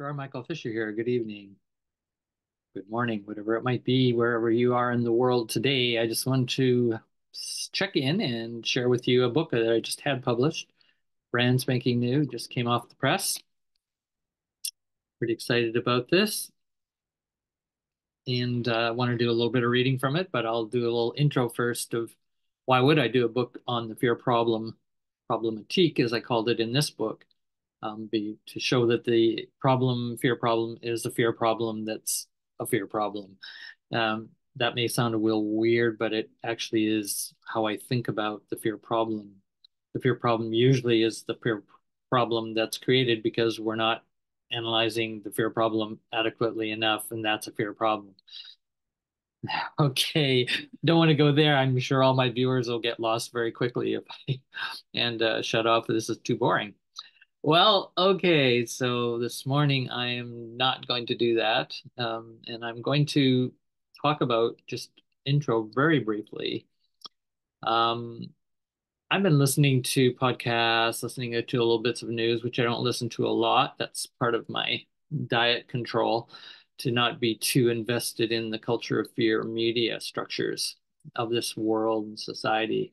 Dr. Michael Fisher here. Good evening, good morning, whatever it might be, wherever you are in the world today. I just want to check in and share with you a book that I just had published, brand spanking new, just came off the press. Pretty excited about this. And I want to do a little bit of reading from it, but I'll do a little intro first of why would I do a book on the problematique, as I called it in this book, to show that the fear problem, is a fear problem that's a fear problem. That may sound a little weird, but it actually is how I think about the fear problem. The fear problem usually is the fear problem that's created because we're not analyzing the fear problem adequately enough, and that's a fear problem. Okay, don't want to go there. I'm sure all my viewers will get lost very quickly if I and shut off. This is too boring. Well, okay, so this morning I am not going to do that. And I'm going to talk about just intro very briefly. Um, I've been listening to podcasts, listening to little bits of news, which I don't listen to a lot. That's part of my diet control to not be too invested in the culture of fear media structures of this world and society.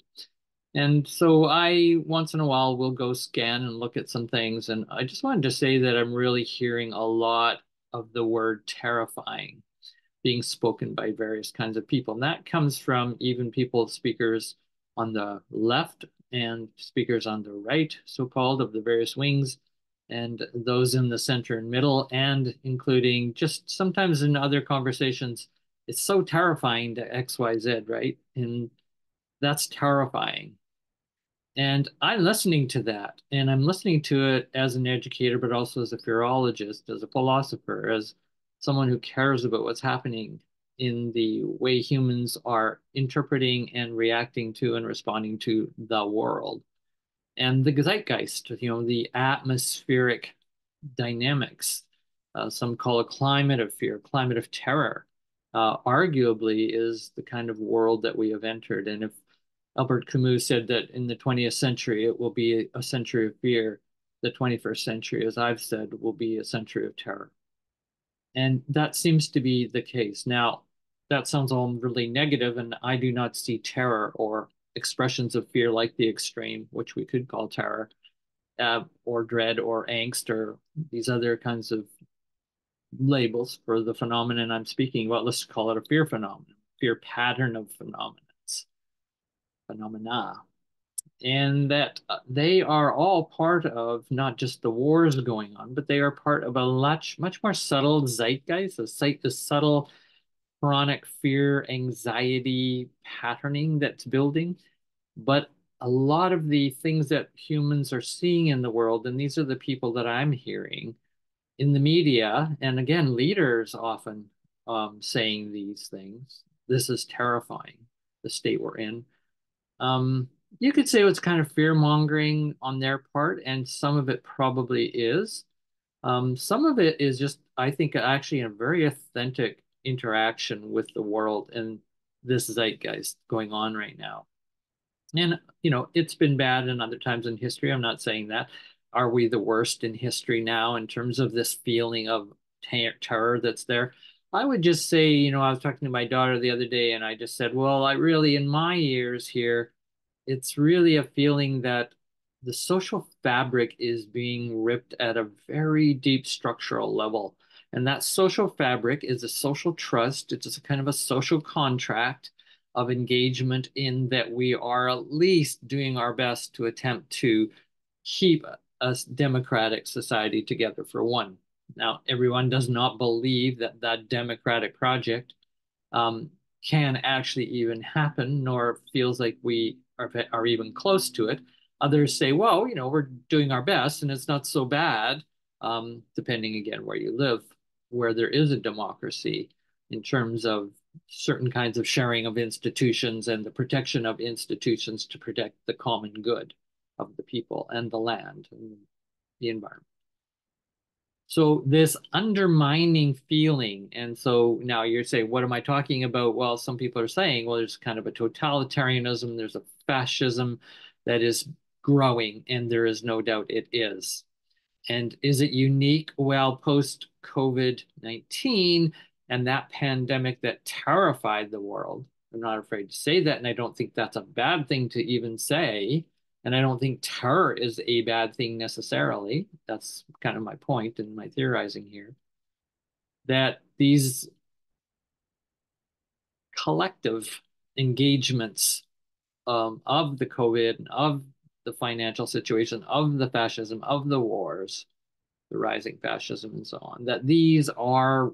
And so I, once in a while, will go scan and look at some things. And I just wanted to say that I'm really hearing a lot of the word terrifying being spoken by various kinds of people. And that comes from even speakers on the left and speakers on the right, so-called, of the various wings, and those in the center and middle, and including just sometimes in other conversations, it's so terrifying to XYZ, right? And that's terrifying. And I'm listening to that, and I'm listening to it as an educator, but also as a fearologist, as a philosopher, as someone who cares about what's happening in the way humans are interpreting and reacting to and responding to the world. And the zeitgeist, the atmospheric dynamics, some call a climate of fear, climate of terror, arguably is the kind of world that we have entered. And if Albert Camus said that in the 20th century, it will be a century of fear. The 21st century, as I've said, will be a century of terror. And that seems to be the case. Now, that sounds all really negative, and I do not see terror or expressions of fear like the extreme, which we could call terror, or dread or angst or these other kinds of labels for the phenomenon I'm speaking about. Let's call it a fear phenomenon, fear pattern of phenomena, and that they are all part of not just the wars going on, but they are part of a much more subtle zeitgeist, a subtle chronic fear, anxiety patterning that's building. But a lot of the things that humans are seeing in the world, and these are the people that I'm hearing in the media, and again, leaders often saying these things. This is terrifying, the state we're in. Um, you could say it's kind of fear mongering on their part, and some of it probably is. Some of it is just, I think, actually a very authentic interaction with the world and this zeitgeist going on right now. And, it's been bad in other times in history. I'm not saying that. Are we the worst in history now in terms of this feeling of terror that's there? I would just say, I was talking to my daughter the other day and I just said, well, I really, in my years here, it's really a feeling that the social fabric is being ripped at a very deep structural level. And that social fabric is a social trust. It's a kind of a social contract of engagement in that we are at least doing our best to attempt to keep a democratic society together, for one. Now, everyone does not believe that that democratic project um, can actually even happen, nor feels like we are even close to it. Others say, well, we're doing our best and it's not so bad, depending again where you live, where there is a democracy in terms of certain kinds of sharing of institutions and the protection of institutions to protect the common good of the people and the land and the environment. So this undermining feeling, and so now you're saying, what am I talking about? Well, some people are saying, well, there's kind of a totalitarianism, there's a fascism that is growing, and there is no doubt it is. And is it unique? Well, post COVID-19 and that pandemic that terrified the world, I'm not afraid to say that, and I don't think that's a bad thing to even say. And I don't think terror is a bad thing necessarily. That's kind of my point in my theorizing here. That these collective engagements of the COVID, of the financial situation, of the fascism, of the wars, the rising fascism, and so on, that these are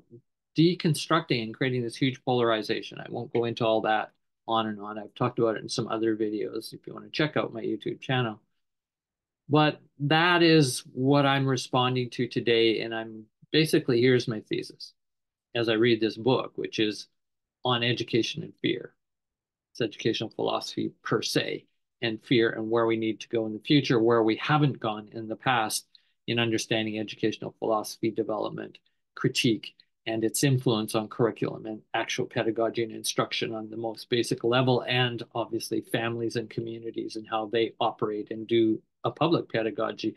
deconstructing and creating this huge polarization. I won't go into all that on and on. I've talked about it in some other videos if you want to check out my YouTube channel. But that is what I'm responding to today. And I'm basically, here's my thesis as I read this book, which is on education and fear. It's educational philosophy per se, and fear and where we need to go in the future, where we haven't gone in the past in understanding educational philosophy development, critique, and its influence on curriculum and actual pedagogy and instruction on the most basic level, and obviously families and communities and how they operate and do a public pedagogy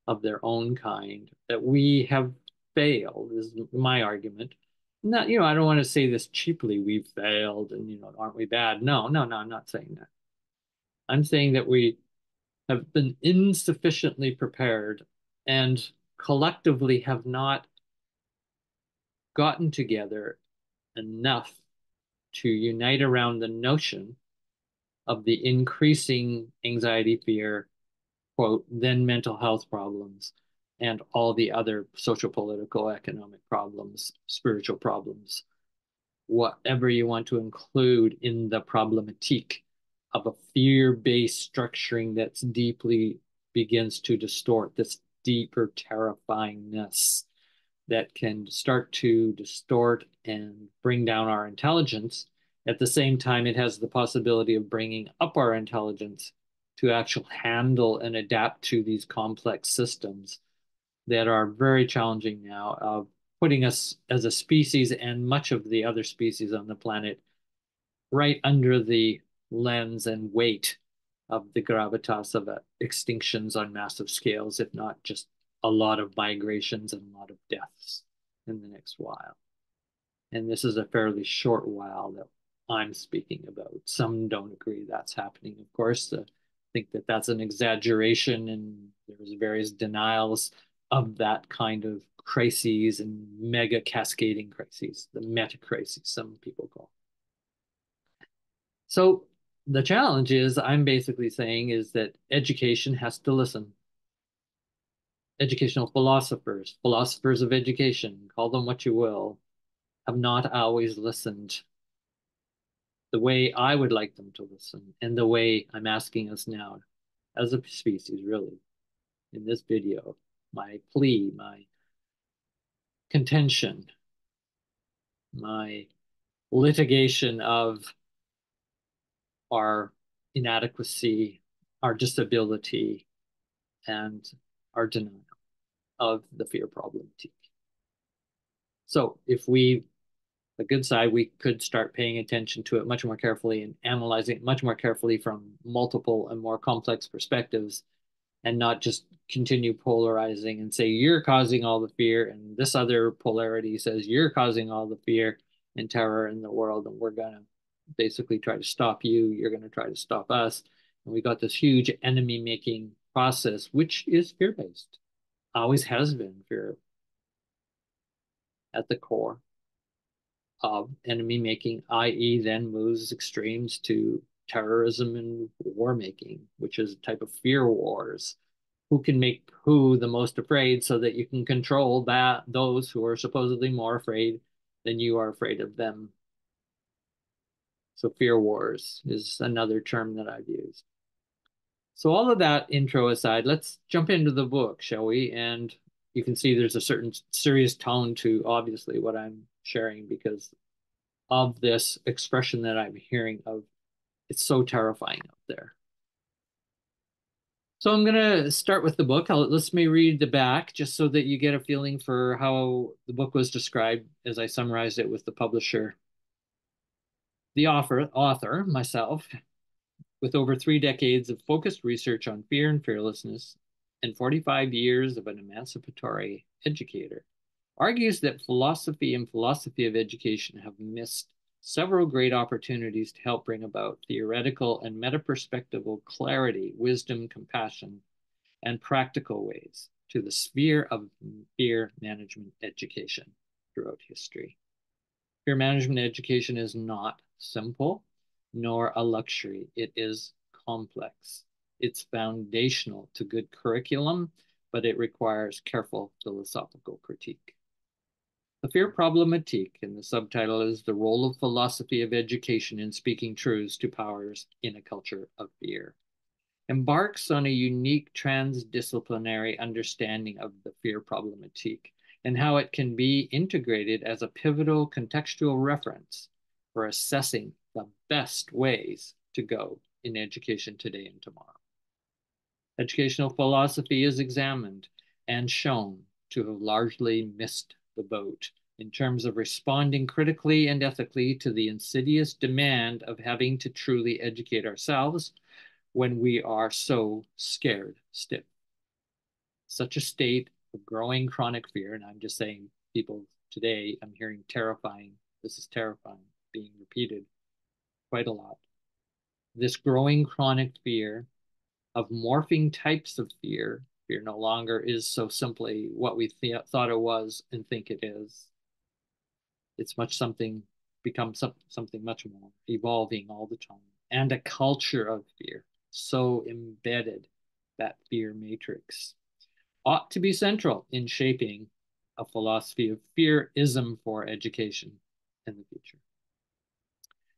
of their own kind, that we have failed, is my argument. Not, I don't want to say this cheaply, we've failed and, aren't we bad? No, no, no, I'm not saying that. I'm saying that we have been insufficiently prepared and collectively have not gotten together enough to unite around the notion of the increasing anxiety, fear, quote, then mental health problems, and all the other social, political, economic problems, spiritual problems, whatever you want to include in the problematique of a fear-based structuring that's deeply begins to distort this deeper terrifyingness that can start to distort and bring down our intelligence. At the same time, it has the possibility of bringing up our intelligence to actually handle and adapt to these complex systems that are very challenging now, putting us as a species and much of the other species on the planet right under the lens and weight of the gravitas of extinctions on massive scales, if not just a lot of migrations and a lot of deaths in the next while. And this is a fairly short while that I'm speaking about. Some don't agree that's happening, of course. Think that that's an exaggeration, and there's various denials of that kind of crises and mega cascading crises, the meta crises, some people call. So the challenge is, I'm basically saying, is that education has to listen. Educational philosophers, philosophers of education, call them what you will, have not always listened the way I would like them to listen, and the way I'm asking us now as a species, really, in this video, my plea, my contention, my litigation of our inadequacy, our disability, and our denial of the fear problematique. So if we, the good side, we could start paying attention to it much more carefully and analyzing it much more carefully from multiple and more complex perspectives, and not just continue polarizing and say you're causing all the fear, and this other polarity says you're causing all the fear and terror in the world, and we're going to basically try to stop you, you're going to try to stop us. And we got this huge enemy making process, which is fear-based, always has been fear at the core of enemy making, i.e., then moves extremes to terrorism and war making, which is a type of fear wars. Who can make who the most afraid so that you can control those who are supposedly more afraid than you are afraid of them. So fear wars is another term that I've used. So all of that intro aside, let's jump into the book, shall we? And you can see there's a certain serious tone to obviously what I'm sharing because of this expression that I'm hearing of it's so terrifying out there. So I'm going to start with the book. Let's me read the back just so that you get a feeling for how the book was described as I summarized it with the publisher. The author, myself, with over 3 decades of focused research on fear and fearlessness and 45 years of an emancipatory educator, argues that philosophy and philosophy of education have missed several great opportunities to help bring about theoretical and metaperspectival clarity, wisdom, compassion, and practical ways to the sphere of fear management education throughout history. Fear management education is not simple nor a luxury. It is complex. It's foundational to good curriculum, but it requires careful philosophical critique. The Fear Problematique, and the subtitle is The Role of Philosophy of Education in Speaking Truths to Powers in a Culture of Fear, embarks on a unique transdisciplinary understanding of the fear problematique and how it can be integrated as a pivotal contextual reference for assessing the best ways to go in education today and tomorrow. Educational philosophy is examined and shown to have largely missed the boat in terms of responding critically and ethically to the insidious demand of having to truly educate ourselves when we are so scared stiff. Such a state of growing chronic fear, and I'm just saying, people today, I'm hearing terrifying, this is terrifying, being repeated quite a lot. This growing chronic fear of morphing types of fear, fear no longer is so simply what we thought it was and think it is. It's much something, becomes something much more, evolving all the time, and a culture of fear so embedded that fear matrix ought to be central in shaping a philosophy of fearism for education in the future.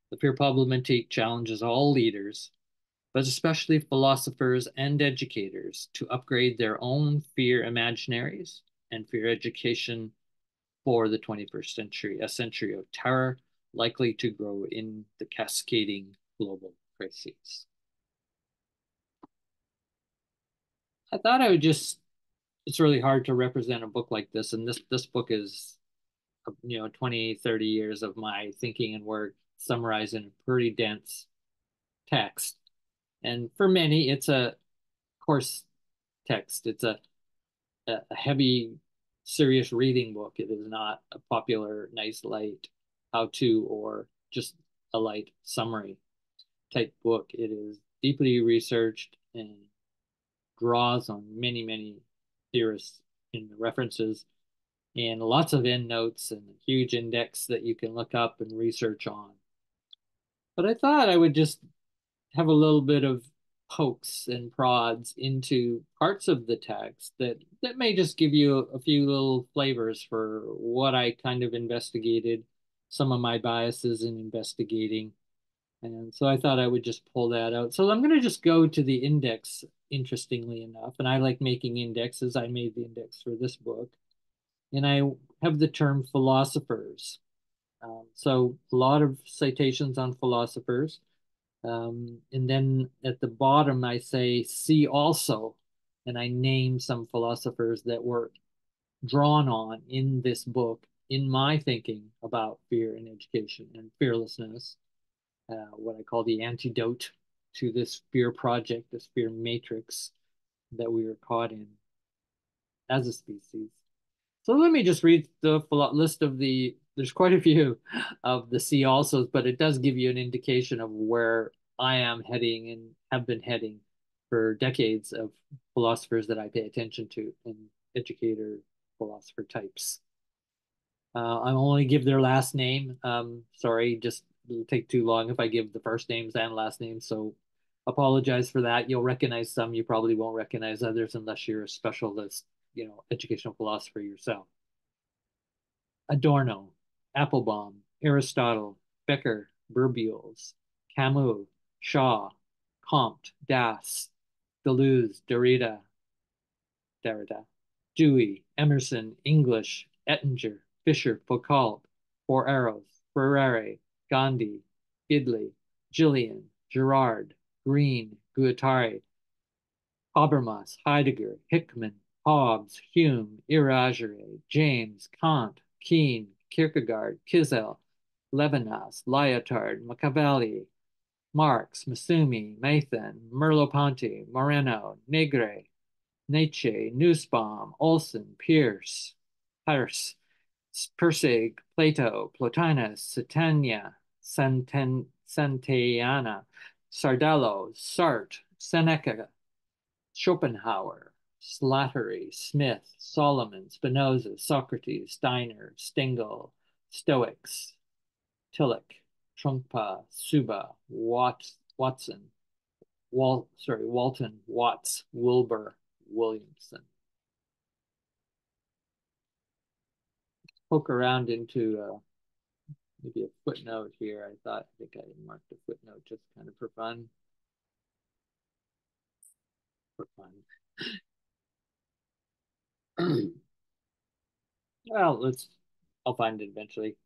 The fear problematique challenges all leaders, but especially philosophers and educators, to upgrade their own fear imaginaries and fear education for the 21st century, a century of terror likely to grow in the cascading global crises. I thought I would just, it's really hard to represent a book like this. And this book is, 20, 30 years of my thinking and work summarized in a pretty dense text. And for many, it's a coarse text. It's a heavy, serious reading book. It is not a popular, nice, light how-to or just a light summary type book. It is deeply researched and draws on many, many theorists in the references and lots of endnotes and a huge index that you can look up and research on. But I thought I would just have a little bit of pokes and prods into parts of the text that may just give you a few little flavors for what I kind of investigated, some of my biases in investigating. And so I thought I would just pull that out. So I'm going to just go to the index, interestingly enough. And I like making indexes. I made the index for this book. And I have the term philosophers. So a lot of citations on philosophers. And then at the bottom, I say, see also, and I name some philosophers that were drawn on in this book, in my thinking about fear in education and fearlessness, what I call the antidote to this fear project, this fear matrix that we were caught in as a species. So let me just read the list of there's quite a few of the see alsos, but it does give you an indication of where I am heading and have been heading for decades of philosophers that I pay attention to and educator philosopher types. I'll only give their last name. Sorry, just it'll take too long if I give the first names and last names. So apologize for that. You'll recognize some, you probably won't recognize others unless you're a specialist, educational philosopher yourself. Adorno, Applebaum, Aristotle, Becker, Berlioz, Camus, Shaw, Comte, Das, Deleuze, Derrida, Dewey, Emerson, English, Ettinger, Fisher, Foucault, Four Arrows, Freire, Gandhi, Gidley, Gillian, Girard, Green, Guattari, Habermas, Heidegger, Hickman, Hobbes, Hume, Iraggere, James, Kant, Keane, Kierkegaard, Kizel, Levinas, Lyotard, Machiavelli, Marx, Masumi, Mathan, Merleau-Ponty, Moreno, Negre, Nietzsche, Nussbaum, Olson, Peirce, Persig, Plato, Plotinus, Santayana, Sardello, Sartre, Seneca, Schopenhauer, Slattery, Smith, Solomon, Spinoza, Socrates, Steiner, Stengel, Stoics, Tillich, Trungpa, Suba, Watson, Walton, Watts, Wilbur, Williamson. Poke around into maybe a footnote here. I think I marked a footnote just kind of for fun. For fun. Well, I'll find it eventually.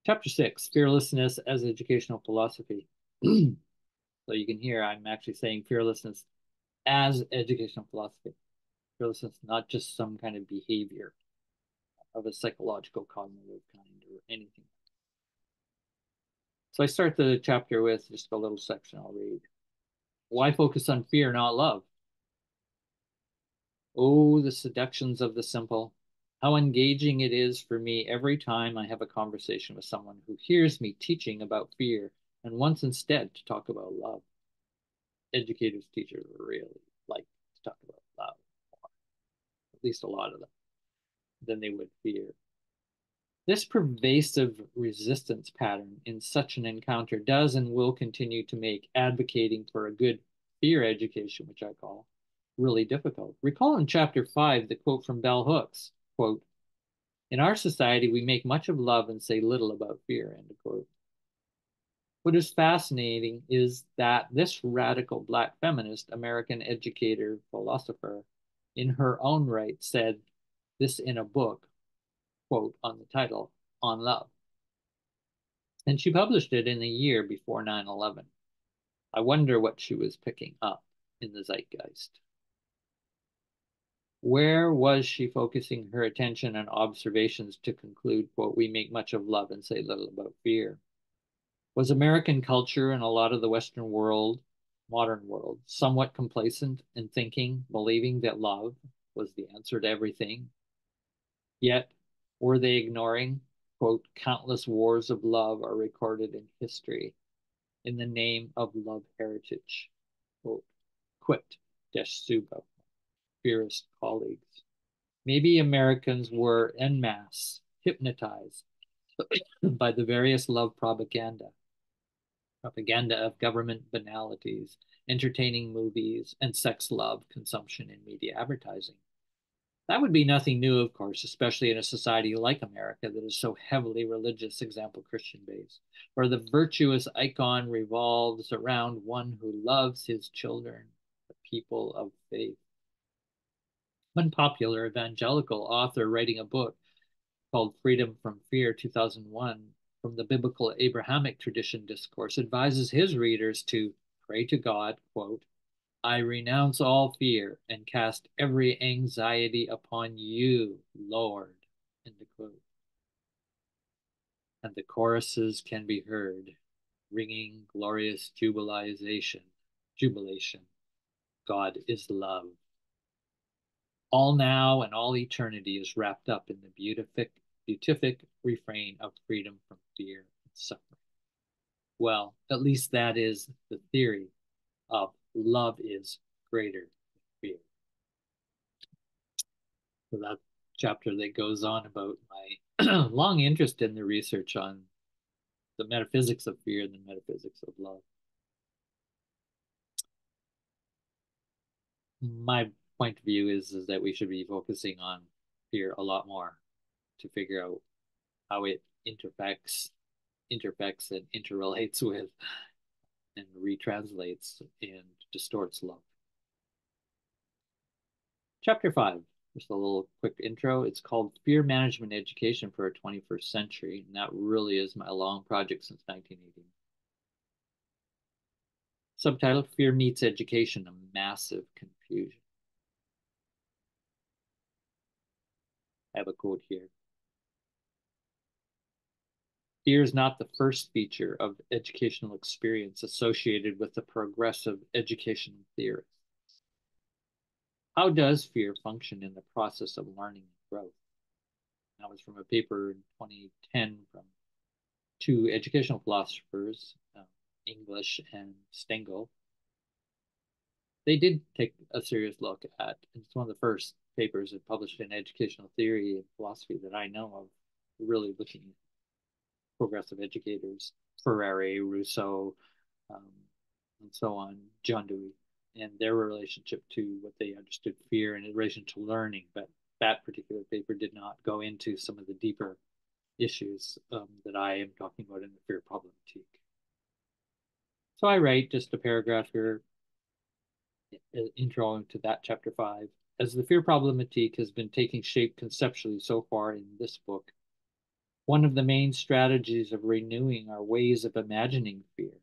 Chapter 6, Fearlessness as Educational Philosophy. So you can hear I'm actually saying fearlessness as educational philosophy. Fearlessness, not just some kind of behavior of a psychological, cognitive kind or anything. So I start the chapter with just a little section I'll read. Why focus on fear, not love? Oh, the seductions of the simple. How engaging it is for me every time I have a conversation with someone who hears me teaching about fear and wants instead to talk about love. Educators, teachers really like to talk about love more, at least a lot of them, than they would fear. This pervasive resistance pattern in such an encounter does and will continue to make advocating for a good fear education, which I call, really difficult. Recall in chapter 5 the quote from Bell Hooks, quote, "In our society, we make much of love and say little about fear," end quote. What is fascinating is that this radical Black feminist, American educator, philosopher, in her own right, said this in a book, quote, on the title, On Love. And she published it in the year before 9/11. I wonder what she was picking up in the zeitgeist. Where was she focusing her attention and observations to conclude, quote, we make much of love and say little about fear? Was American culture and a lot of the Western world, modern world, somewhat complacent in thinking, believing that love was the answer to everything? Yet, were they ignoring, quote, countless wars of love are recorded in history in the name of love heritage, quote, quipped Suba, fearist colleagues. Maybe Americans were en masse hypnotized by the various love propaganda of government banalities, entertaining movies, and sex love consumption in media advertising. That would be nothing new, of course, especially in a society like America that is so heavily religious, example Christian based, where the virtuous icon revolves around one who loves his children, the people of faith. One popular evangelical author writing a book called Freedom from Fear 2001 from the biblical Abrahamic tradition discourse advises his readers to pray to God, quote, I renounce all fear and cast every anxiety upon you, Lord, end quote. And the choruses can be heard, ringing glorious jubilation. God is love. All now and all eternity is wrapped up in the beatific refrain of freedom from fear and suffering. Well, at least that is the theory of love is greater than fear. So that chapter that goes on about my long interest in the research on the metaphysics of fear and the metaphysics of love. My point of view is that we should be focusing on fear a lot more to figure out how it interfects and interrelates with and retranslates and distorts love. Chapter 5, just a little quick intro. It's called Fear Management Education for a 21st Century, and that really is my long project since 1980. Subtitle, Fear Meets Education, a Massive Confusion. I have a quote here. Fear is not the first feature of educational experience associated with the progressive educational theorists. How does fear function in the process of learning and growth? That was from a paper in 2010 from two educational philosophers, English and Stengel. They did take a serious look at, and it's one of the first papers that published in educational theory and philosophy that I know of, really looking at progressive educators, Ferrari, Rousseau, um, and so on, John Dewey, and their relationship to what they understood fear in relation to learning. But that particular paper did not go into some of the deeper issues that I am talking about in the Fear Problematique. So I write just a paragraph here, intro to that chapter 5. As the Fear Problematique has been taking shape conceptually so far in this book, one of the main strategies of renewing our ways of imagining fear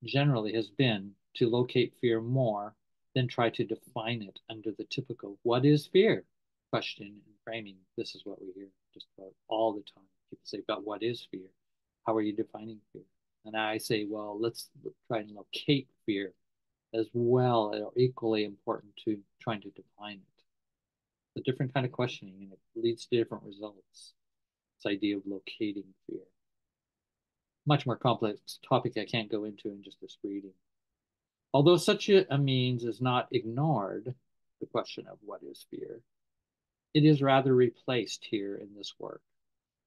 generally has been to locate fear more than try to define it under the typical "what is fear?" question and framing. This is what we hear just about all the time. People say, "But what is fear? How are you defining fear?" And I say, well, let's try and locate fear as well, or equally important to trying to define it. It's a different kind of questioning, and it leads to different results. This idea of locating fear. Much more complex topic I can't go into in just this reading. Although such a means is not ignored, the question of what is fear, it is rather replaced here in this work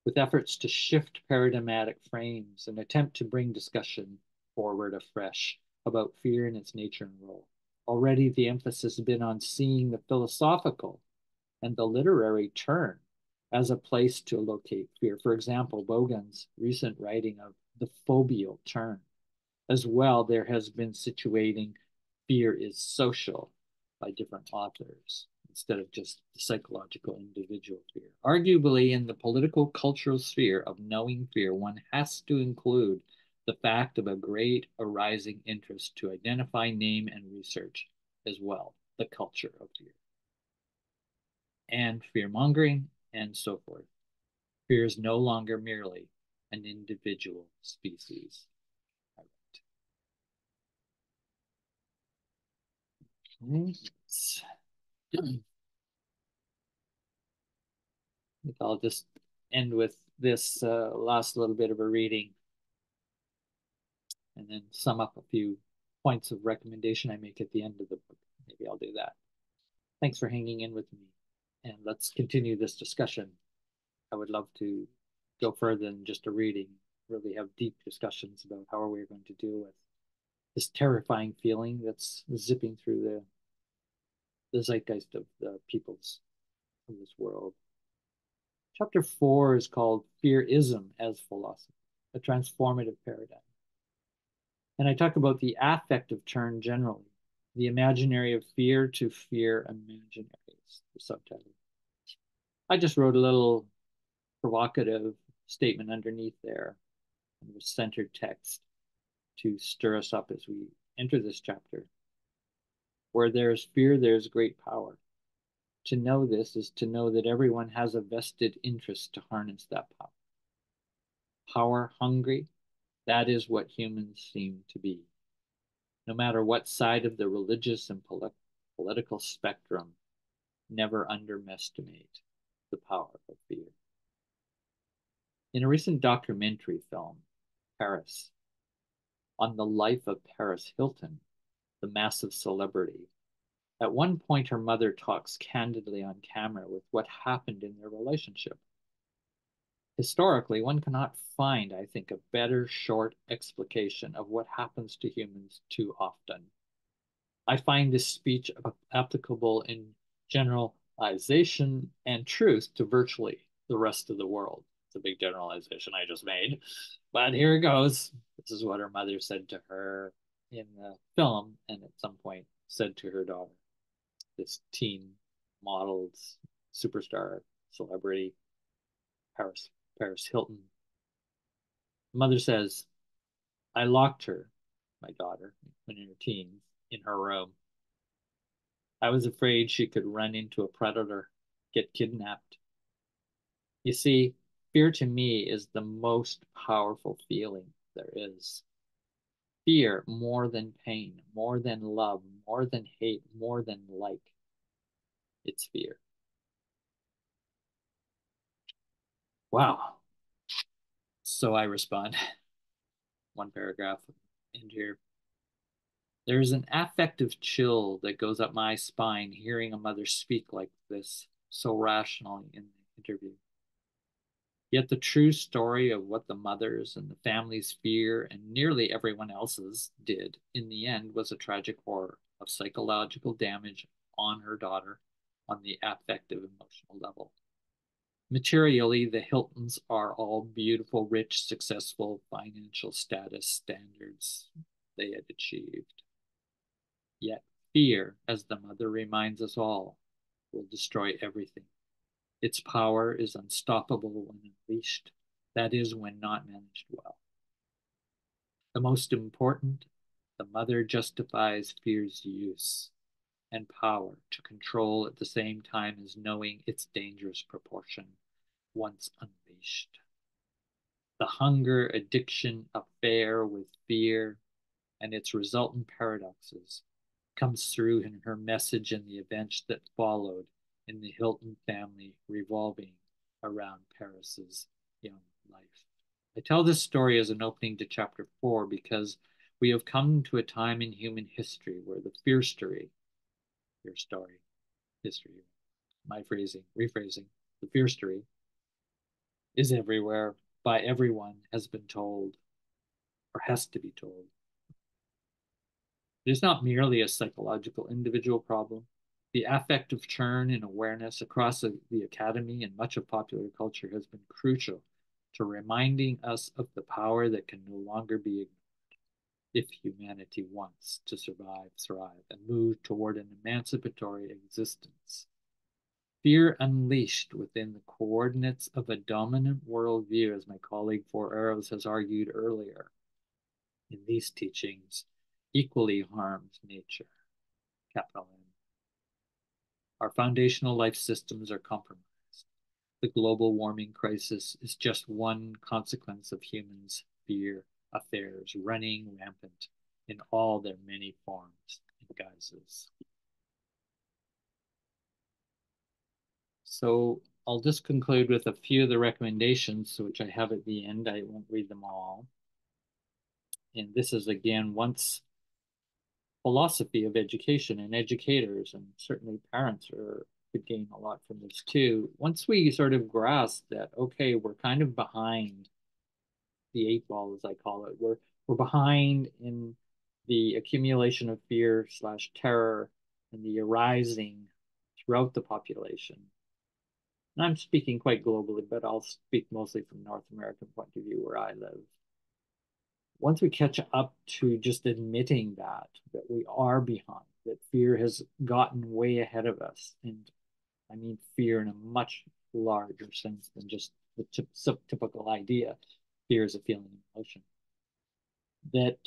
with efforts to shift paradigmatic frames and attempt to bring discussion forward afresh about fear and its nature and role. Already the emphasis has been on seeing the philosophical and the literary turn as a place to locate fear. For example, Bogan's recent writing of the phobial turn. As well, there has been situating fear is social by different authors instead of just the psychological individual fear. Arguably, in the political cultural sphere of knowing fear, one has to include the fact of a great arising interest to identify, name, and research as well the culture of fear and fear mongering and so forth. Fear is no longer merely an individual species. I'll just end with this last little bit of a reading and then sum up a few points of recommendation I make at the end of the book. Maybe I'll do that. Thanks for hanging in with me. And let's continue this discussion. I would love to go further than just a reading, really have deep discussions about how are we going to deal with this terrifying feeling that's zipping through the zeitgeist of the peoples of this world. Chapter 4 is called Fearism as Philosophy, a Transformative Paradigm. And I talk about the affective turn generally, the imaginary of fear to fear imaginary is the subtitle. I just wrote a little provocative statement underneath there with centered text to stir us up as we enter this chapter. Where there is fear, there is great power. To know this is to know that everyone has a vested interest to harness that power. Power hungry, that is what humans seem to be. No matter what side of the religious and political spectrum, never underestimate the power of fear. In a recent documentary film, Paris, on the life of Paris Hilton, the massive celebrity, at one point her mother talks candidly on camera with what happened in their relationship. Historically, one cannot find, I think, a better short explication of what happens to humans too often. I find this speech applicable in generalization and truth to virtually the rest of the world. It's a big generalization I just made, but here it goes. This is what her mother said to her in the film, and at some point said to her daughter, this teen modeled superstar celebrity, Paris Hilton. Mother says, I locked her, my daughter, when in her teens, in her room. I was afraid she could run into a predator, get kidnapped. You see, fear to me is the most powerful feeling there is. Fear more than pain, more than love, more than hate, more than like. It's fear. Wow. So I respond, one paragraph in here. There's an affective chill that goes up my spine hearing a mother speak like this, so rationally in the interview. Yet the true story of what the mother's and the family's fear and nearly everyone else's did in the end was a tragic horror of psychological damage on her daughter on the affective emotional level. Materially, the Hiltons are all beautiful, rich, successful financial status standards they had achieved. Yet fear, as the mother reminds us all, will destroy everything. Its power is unstoppable when unleashed, that is, when not managed well. The most important, the mother justifies fear's use and power to control at the same time as knowing its dangerous proportion once unleashed. The hunger addiction affair with fear and its resultant paradoxes comes through in her message and the events that followed in the Hilton family revolving around Paris's young life. I tell this story as an opening to chapter 4 because we have come to a time in human history where the fear story, history, my phrasing, rephrasing, the fear story is everywhere, by everyone, has been told, or has to be told. It is not merely a psychological individual problem. The affective churn in awareness across the academy and much of popular culture has been crucial to reminding us of the power that can no longer be ignored if humanity wants to survive, thrive, and move toward an emancipatory existence. Fear unleashed within the coordinates of a dominant worldview, as my colleague Four Arrows has argued earlier, in these teachings equally harms nature, capital N. Our foundational life systems are compromised. The global warming crisis is just one consequence of humans' fear affairs running rampant in all their many forms and guises. So I'll just conclude with a few of the recommendations, which I have at the end. I won't read them all. And this is, again, once philosophy of education and educators, and certainly parents could gain a lot from this too. Once we sort of grasp that, okay, we're kind of behind the eight ball, as I call it, we're behind in the accumulation of fear slash terror and the arising throughout the population. And I'm speaking quite globally, but I'll speak mostly from North American point of view where I live. Once we catch up to just admitting that we are behind, that fear has gotten way ahead of us, and I mean fear in a much larger sense than just the typical idea. Fear is a feeling and emotion. That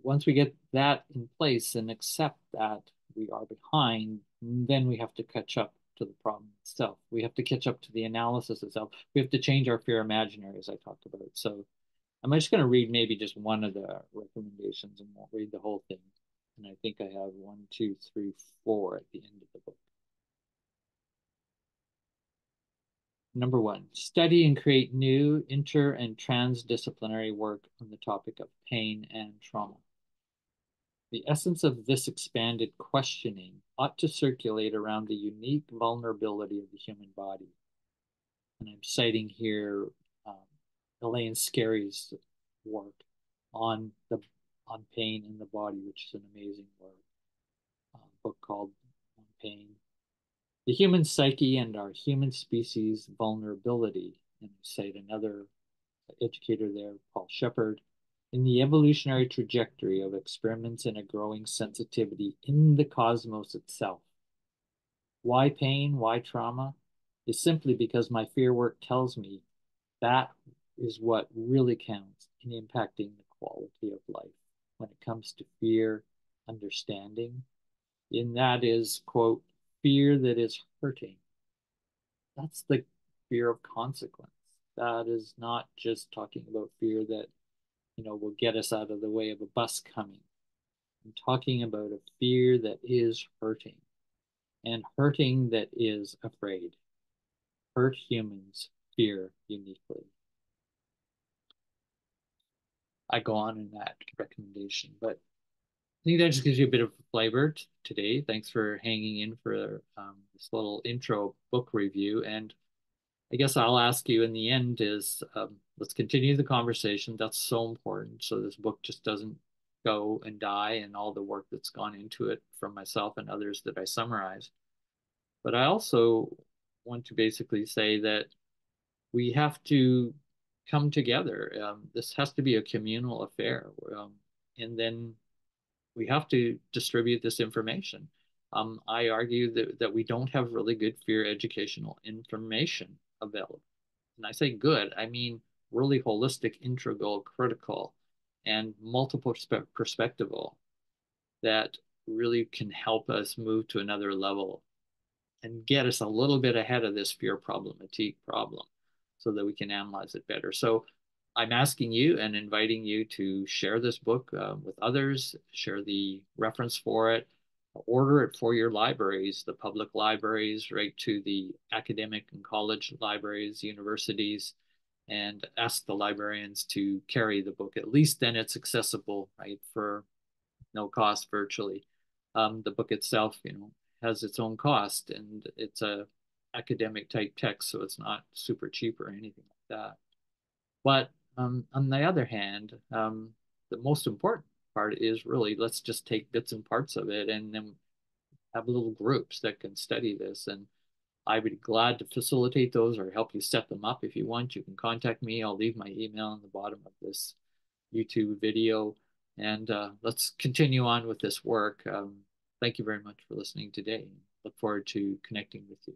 once we get that in place and accept that we are behind, then we have to catch up to the problem itself. We have to catch up to the analysis itself. We have to change our fear imaginary, as I talked about. So I'm just going to read maybe just one of the recommendations and won't read the whole thing. And I think I have one, two, three, four at the end of the book. Number one, study and create new inter and transdisciplinary work on the topic of pain and trauma. The essence of this expanded questioning ought to circulate around the unique vulnerability of the human body. And I'm citing here Elaine Scarry's work on pain in the body, which is an amazing work, book called On Pain. The human psyche and our human species vulnerability, and I cite another educator there, Paul Shepard, in the evolutionary trajectory of experiments in a growing sensitivity in the cosmos itself. Why pain? Why trauma? Is simply because my fear work tells me that is what really counts in impacting the quality of life when it comes to fear, understanding. And that is, quote, fear that is hurting. That's the fear of consequence. That is not just talking about fear that, will get us out of the way of a bus coming. I'm talking about a fear that is hurting. and hurting that is afraid. Hurt humans fear uniquely. I go on in that recommendation, but I think that just gives you a bit of flavor today. Thanks for hanging in for this little intro book review. And I guess I'll ask you in the end is let's continue the conversation. That's so important. So this book just doesn't go and die and all the work that's gone into it from myself and others that I summarize. But I also want to basically say that we have to come together. This has to be a communal affair. And then we have to distribute this information. I argue that we don't have really good fear educational information available. And I say good, I mean really holistic, integral, critical, and multiple perspectival that really can help us move to another level and get us a little bit ahead of this fear problematique problem so that we can analyze it better. So I'm asking you and inviting you to share this book with others, share the reference for it, order it for your libraries, the public libraries, right to the academic and college libraries, universities, and ask the librarians to carry the book. At least then it's accessible, right, for no cost virtually. The book itself, has its own cost, and it's a academic type text, so it's not super cheap or anything like that. But on the other hand, the most important part is really let's just take bits and parts of it and then have little groups that can study this. And I would be glad to facilitate those or help you set them up if you want. You can contact me. I'll leave my email on the bottom of this YouTube video. And let's continue on with this work. Thank you very much for listening today. Look forward to connecting with you.